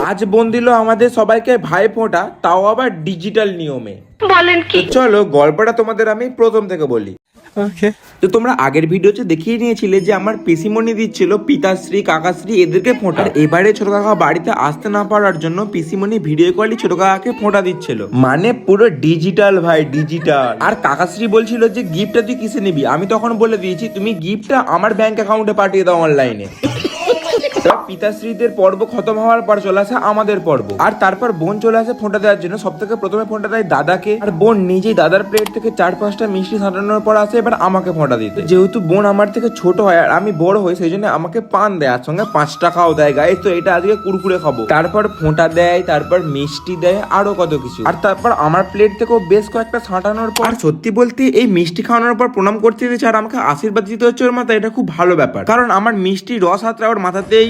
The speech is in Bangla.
আজ বোন দিল আমাদের সবাইকে ভাই ফোঁটা, তাও আবার ডিজিটাল নিয়মে। বলেন কি? চলো গল্পটা তোমাদের আমি প্রথম থেকে বলি। তো তোমরা আগের ভিডিওতে দেখিয়ে নিয়েছিলে যে আমার পিসিমণি দিচ্ছিল পিতাশ্রী কাকাশ্রী এদেরকে ফোঁটা। এবারে ছোট কাকা বাড়িতে আসতে না পারার জন্য পিসিমণি ভিডিও কলে ছোট কাকাকে ফোঁটা দিচ্ছিল, মানে পুরো ডিজিটাল ভাই, ডিজিটাল। আর কাকাশ্রী বলছিল যে গিফটটা তুই কিসে নিবি, আমি তখন বলে দিয়েছি তুমি গিফটটা আমার ব্যাংক অ্যাকাউন্টে পাঠিয়ে দাও অনলাইনে। পিতাশ্রীদের পর্ব খতম হওয়ার পর চলে আসে আমাদের পর্ব, আর তারপর বোন চলে আসে ফোঁটা দেওয়ার জন্য। সব থেকে প্রথমে ফোঁটা দেয় দাদাকে, আর বোন নিজেই দাদার প্লেট থেকে 4-5টা মিষ্টি ছাটানোর পর আসে এবার আমাকে ফোঁটা দিতে। যেহেতু বোন আমার থেকে ছোট হয় আর আমি বড় হই, সেই জন্য আমাকে পান দেয় আর সঙ্গে 5 টাকাও দেয়। গাইস তো এটা আজকে কুরকুরে খাবো। তারপর ফোঁটা দেয়, তারপর মিষ্টি দেয়, আরো কত কিছু। আর তারপর আমার প্লেট থেকেও বেশ কয়েকটা ছাটানোর পর, আর সত্যি বলতে এই মিষ্টি খাওয়ানোর পর প্রণাম করতে দিয়েছে আর আমাকে আশীর্বাদ দিতে হচ্ছে ওর মাথায়। এটা খুব ভালো ব্যাপার, কারণ আমার মিষ্টি রস হাতটা ওর মাথাতেই